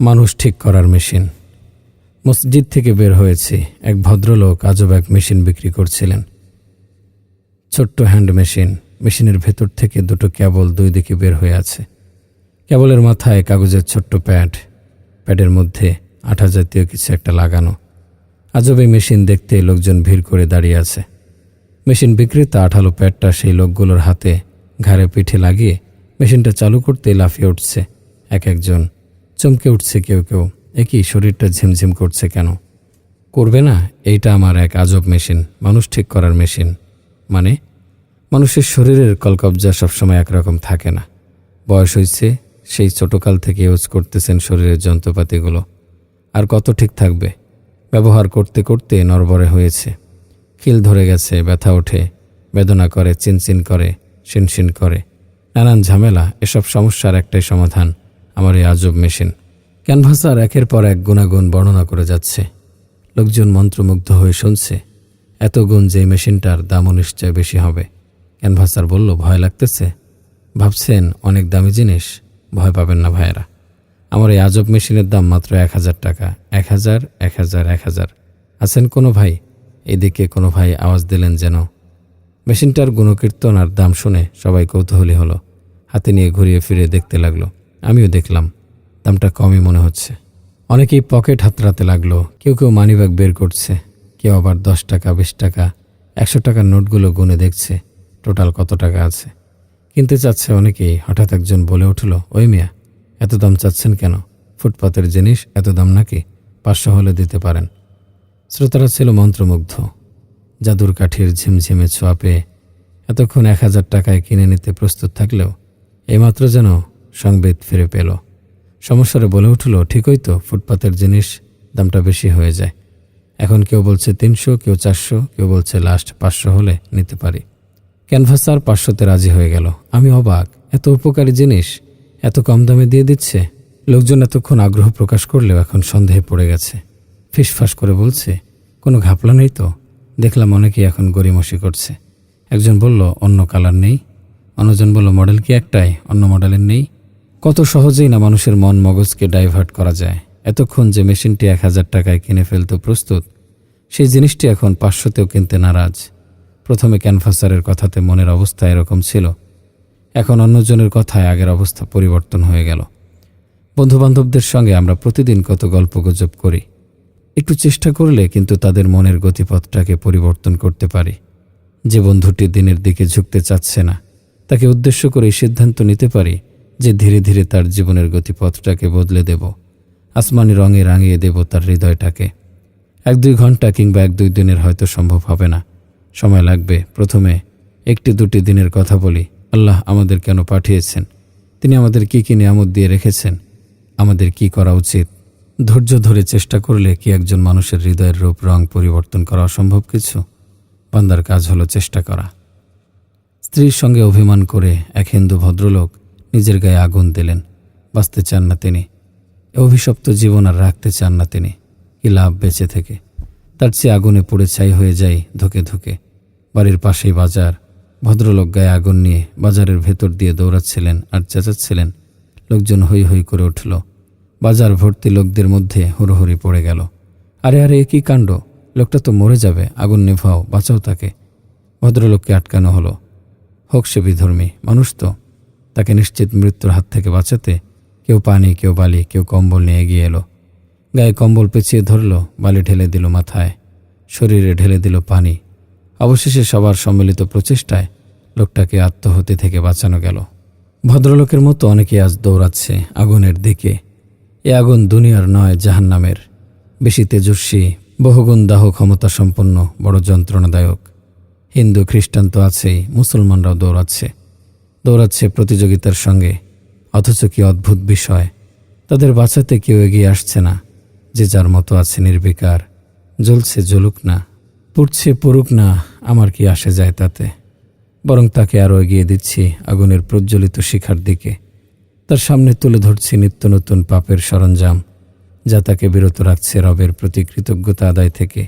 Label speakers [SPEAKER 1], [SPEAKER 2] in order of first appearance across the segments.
[SPEAKER 1] মানুষ ঠিক করার মেশিন। মসজিদ থেকে বের হয়েছি, এক ভদ্রলোক আজব এক মেশিন বিক্রি করছিলেন। ছোট্ট হ্যান্ড মেশিন। মেশিনের ভেতর থেকে দুটো কেবল দুই দিকে বের হয়ে আছে। কেবলের মাথায় কাগজের ছোট্ট প্যাড, প্যাডের মধ্যে আঠা জাতীয় কিছু একটা লাগানো। আজব এই মেশিন দেখতে লোকজন ভিড় করে দাঁড়িয়ে আছে। মেশিন বিক্রেতা আঠালো প্যাডটা সেই লোকগুলোর হাতে ঘাড়ে পিঠে লাগিয়ে মেশিনটা চালু করতে লাফিয়ে উঠছে একজন। চমকে উঠছে কেউ কেউ, একই শরীরটা ঝিমঝিম করছে কেন? করবে না? এইটা আমার এক আজব মেশিন, মানুষ ঠিক করার মেশিন। মানে মানুষের শরীরের কলকবজা সবসময় একরকম থাকে না। বয়স হয়েছে, সেই ছোটকাল থেকে ইউজ করতেছেন শরীরের যন্ত্রপাতিগুলো, আর কত ঠিক থাকবে? ব্যবহার করতে করতে নড়বড়ে হয়েছে, খিল ধরে গেছে, ব্যথা ওঠে, বেদনা করে, চিনচিন করে, শিনশিন করে, নানান ঝামেলা। এসব সমস্যার একটাই সমাধান, আমার এই আজব মেশিন। ক্যানভাসার একের পর এক গুণাগুণ বর্ণনা করে যাচ্ছে। লোকজন মন্ত্রমুগ্ধ হয়ে শুনছে। এত গুণ যে মেশিনটার দামও নিশ্চয় বেশি হবে। ক্যানভাসার বলল, ভয় লাগতেছে? ভাবছেন অনেক দামি জিনিস? ভয় পাবেন না ভাইয়েরা, আমার এই আজব মেশিনের দাম মাত্র 1000 টাকা। 1000, 1000, 1000। আছেন কোনো ভাই? এদিকে কোনো ভাই আওয়াজ দিলেন যেন। মেশিনটার গুণকীর্তন আর দাম শুনে সবাই কৌতূহলী হলো, হাতে নিয়ে ঘুরিয়ে ফিরে দেখতে লাগলো। আমিও দেখলাম, দামটা কমই মনে হচ্ছে। অনেকেই পকেট হাতড়াতে লাগলো, কেউ কেউ মানিব্যাগ বের করছে, কেউ আবার 10 টাকা, 20 টাকা, 100 টাকার নোটগুলো গুনে দেখছে টোটাল কত টাকা আছে। কিনতে চাচ্ছে অনেকেই। হঠাৎ একজন বলে উঠল, ওই মিয়া, এত দাম চাচ্ছেন কেন? ফুটপাতের জিনিস এত দাম নাকি? 500 হলে দিতে পারেন। শ্রোতারা ছিল মন্ত্রমুগ্ধ। জাদুর কাঠির ঝিমঝিমে ছোঁয়া পেয়ে এতক্ষণ 1000 টাকায় কিনে নিতে প্রস্তুত থাকলেও এইমাত্র যেন সংবেদ ফিরে পেল। সমস্যারে বলে উঠল, ঠিকই তো, ফুটপাতের জিনিস দামটা বেশি হয়ে যায়। এখন কেউ বলছে 300, কেউ 400, কেউ বলছে লাস্ট 500 হলে নিতে পারি। ক্যানভাসার 500তে রাজি হয়ে গেল। আমি অবাক, এত উপকারী জিনিস এত কম দামে দিয়ে দিচ্ছে। লোকজন এতক্ষণ আগ্রহ প্রকাশ করলেও এখন সন্দেহে পড়ে গেছে। ফিসফাস করে বলছে, কোনো ঘাপলা নেই তো? দেখলাম অনেকেই এখন গড়িমসি করছে। একজন বলল, অন্য কালার নেই? অন্যজন বলল, মডেল কি একটাই, অন্য মডেলের নেই? কত সহজেই না মানুষের মন মগজকে ডাইভার্ট করা যায়। এতক্ষণ যে মেশিনটি 1000 টাকায় কিনে ফেলতে প্রস্তুত, সেই জিনিসটি এখন 500তেও কিনতে নারাজ। প্রথমে ক্যানভাসারের কথাতে মনের অবস্থা এরকম ছিল, এখন অন্যজনের কথায় আগের অবস্থা পরিবর্তন হয়ে গেল। বন্ধুবান্ধবদের সঙ্গে আমরা প্রতিদিন কত গল্পগুজব করি, একটু চেষ্টা করলে কিন্তু তাদের মনের গতিপথটাকে পরিবর্তন করতে পারি। যে বন্ধুটি দিনের দিকে ঝুঁকতে চাচ্ছে না, তাকে উদ্দেশ্য করে সিদ্ধান্ত নিতে পারি যে ধীরে ধীরে তার জীবনের গতিপথটাকে বদলে দেব, আসমানি রঙে রাঙিয়ে দেব তার হৃদয়টাকে। 1-2 ঘন্টা কিংবা 1-2 দিনের হয়তো সম্ভব হবে না, সময় লাগবে। প্রথমে 1-2 দিনের কথা বলি। আল্লাহ আমাদের কেন পাঠিয়েছেন, তিনি আমাদের কি কি নিয়ামত দিয়ে রেখেছেন, আমাদের কি করা উচিত। ধৈর্য ধরে চেষ্টা করলে কি একজন মানুষের হৃদয়ের রূপ রং পরিবর্তন করা অসম্ভব কিছু? বান্দার কাজ হলো চেষ্টা করা। স্ত্রীর সঙ্গে অভিমান করে এক হিন্দু ভদ্রলোক নিজের গায়ে আগুন দিলেন। বাঁচতে চান না তিনি, অভিশপ্ত জীবন আর রাখতে চান না তিনি। কি লাভ বেঁচে থেকে? তার চেয়ে আগুনে পুড়ে ছাই হয়ে যায় ধুকে ধুকে। বাড়ির পাশেই বাজার। ভদ্রলোক গায়ে আগুন নিয়ে বাজারের ভেতর দিয়ে দৌড়াচ্ছিলেন আর চেঁচাচ্ছিলেন। লোকজন হৈ হৈ করে উঠল। বাজার ভর্তি লোকদের মধ্যে হুড়োহুড়ি পড়ে গেল। আরে আরে, এ কী কাণ্ড! লোকটা তো মরে যাবে, আগুন নেভাও, বাঁচাও তাকে। ভদ্রলোককে আটকানো হলো। হোক সে বিধর্মী মানুষ তো, তাকে নিশ্চিত মৃত্যুর হাত থেকে বাঁচাতে কেউ পানি, কেউ বালি, কেউ কম্বল নিয়ে এগিয়ে এলো। গায়ে কম্বল পেঁচিয়ে ধরল, বালি ঢেলে দিল মাথায়, শরীরে ঢেলে দিল পানি। অবশেষে সবার সম্মিলিত প্রচেষ্টায় লোকটাকে আত্মহত্যা থেকে বাঁচানো গেল। ভদ্রলোকের মতো অনেকে আজ দৌড়াচ্ছে আগুনের দিকে। এ আগুন দুনিয়ার নয়, জাহান্নামের। বেশি তেজস্বী, বহুগুণ দাহ ক্ষমতা সম্পন্ন, বড় যন্ত্রণাদায়ক। হিন্দু খ্রিস্টান তো আছেই, মুসলমানরাও দৌড়াচ্ছে প্রতিযোগিতার সঙ্গে। অথচ কি অদ্ভুত বিষয়, তাদের বাঁচাতে কেউ এগিয়ে আসছে না। যে যার মতো আছে নির্বিকার। জ্বলছে জ্বলুক না, পুড়ছে পুড়ুক না, আমার কি আসে যায় তাতে। বরং তাকে আরও এগিয়ে দিচ্ছি আগুনের প্রজ্বলিত শিখার দিকে। তার সামনে তুলে ধরছি নিত্য নতুন পাপের সরঞ্জাম, যা তাকে বিরত রাখছে রবের প্রতি কৃতজ্ঞতা আদায় থেকে।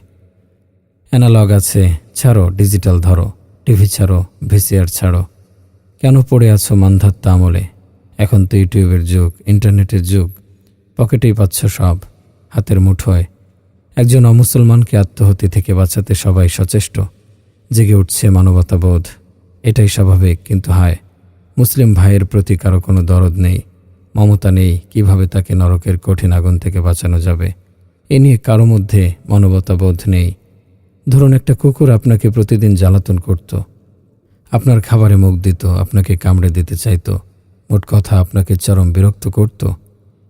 [SPEAKER 1] অ্যানালগ আছে, ছাড়ো, ডিজিটাল ধরো। টিভি ছাড়ো, ভিসিআর ছাড়ো। কেন পড়ে আছো মান্ধাত্তা আমলে? এখন তো ইউটিউবের যুগ, ইন্টারনেটের যুগ। পকেটেই পাচ্ছ সব, হাতের মুঠোয়। একজন অমুসলমানকে আত্মহত্যা থেকে বাঁচাতে সবাই সচেষ্ট। জেগে উঠছে মানবতাবোধ। এটাই স্বাভাবিক, কিন্তু হায়, মুসলিম ভাইয়ের প্রতি কারো কোনো দরদ নেই, মমতা নেই। কিভাবে তাকে নরকের কঠিন আগুন থেকে বাঁচানো যাবে, এ নিয়ে কারো মধ্যে মানবতাবোধ নেই। ধরুন, একটা কুকুর আপনাকে প্রতিদিন জ্বালাতন করত, আপনার খাবারে মুখ দিত, আপনাকে কামড়ে দিতে চাইত, মোট কথা আপনাকে চরম বিরক্ত করত।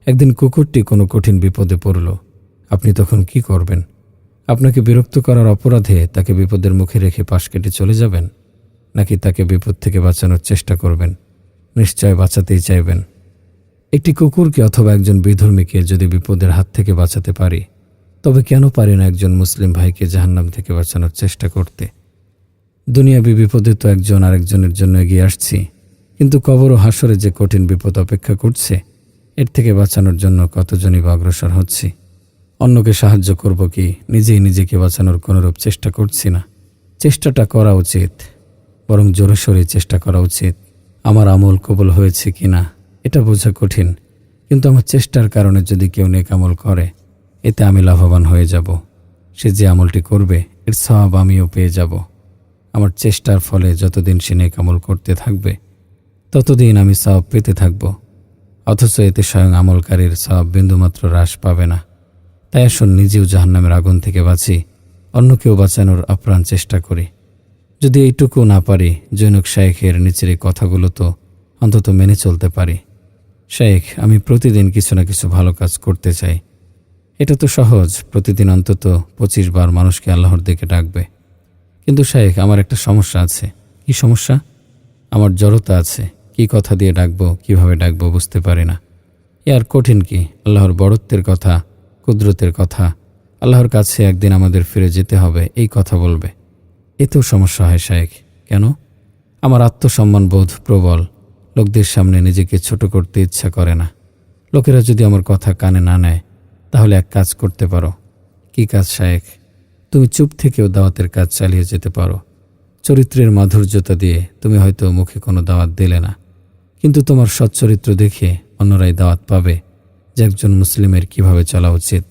[SPEAKER 1] একদিন কুকুরটি কোনো কঠিন বিপদে পড়ল, আপনি তখন কি করবেন? আপনাকে বিরক্ত করার অপরাধে তাকে বিপদের মুখে রেখে পাশ কেটে চলে যাবেন, নাকি তাকে বিপদ থেকে বাঁচানোর চেষ্টা করবেন? নিশ্চয় বাঁচাতেই চাইবেন। একটি কুকুরকে অথবা একজন বিধর্মীকে যদি বিপদের হাত থেকে বাঁচাতে পারি, তবে কেন পারি না একজন মুসলিম ভাইকে জাহান্নাম থেকে বাঁচানোর চেষ্টা করতে? দুনিয়াবী বিপদে তো একজন আরেকজনের জন্য এগিয়ে আসছি, কিন্তু কবর ও হাসরে যে কঠিন বিপদ অপেক্ষা করছে, এর থেকে বাঁচানোর জন্য কতজনই বা অগ্রসর হচ্ছি? অন্যকে সাহায্য করব কি নিজেই নিজেকে বাঁচানোর কোনোরূপ চেষ্টা করছি না। চেষ্টাটা করা উচিত, বরং জোরেশোরে চেষ্টা করা উচিত। আমার আমল কবুল হয়েছে কি না এটা বোঝা কঠিন, কিন্তু আমার চেষ্টার কারণে যদি কেউ নেক আমল করে, এতে আমি লাভবান হয়ে যাব। সে যে আমলটি করবে এর সওয়াব আমিও পেয়ে যাব। আমার চেষ্টার ফলে যতদিন সে নেক আমল করতে থাকবে, ততদিন আমি সওয়াব পেতে থাকব। অথচ এতে স্বয়ং আমলকারীর সওয়াব বিন্দুমাত্র হ্রাস পাবে না। তাই আসুন নিজেও জাহান্নামের আগুন থেকে বাঁচি, অন্যকেও বাঁচানোর আপ্রাণ চেষ্টা করি। যদি এইটুকু না পারি, জৈনক শায়েখের নিচের এই কথাগুলো তো অন্তত মেনে চলতে পারি। শায়েখ, আমি প্রতিদিন কিছু না কিছু ভালো কাজ করতে চাই। এটা তো সহজ, প্রতিদিন অন্তত 25 বার মানুষকে আল্লাহর দিকে ডাকবে। কিন্তু শায়েখ, আমার একটা সমস্যা আছে। কি সমস্যা? আমার জড়তা আছে। কি কথা দিয়ে ডাকবো, কিভাবে ডাকবো বুঝতে পারি না। এ আর কঠিন কি? আল্লাহর বড়ত্বের কথা, কুদরতের কথা, আল্লাহর কাছে একদিন আমাদের ফিরে যেতে হবে, এই কথা বলবে। এতেও সমস্যা হয় শায়েখ। কেন? আমার আত্মসম্মান বোধ প্রবল। লোকদের সামনে নিজেকে ছোট করতে ইচ্ছা করে না। লোকেরা যদি আমার কথা কানে না নেয়, তাহলে এক কাজ করতে পারো। কি কাজ শায়েখ? তুমি চুপ থেকেও দাওয়াতের কাজ চালিয়ে যেতে পারো। চরিত্রের মাধুর্যতা দিয়ে তুমি হয়তো মুখে কোনো দাওয়াত দিলে না, কিন্তু তোমার সচ্চরিত্র দেখে অন্যরাই দাওয়াত পাবে যে একজন মুসলিমের কিভাবে চলা উচিত।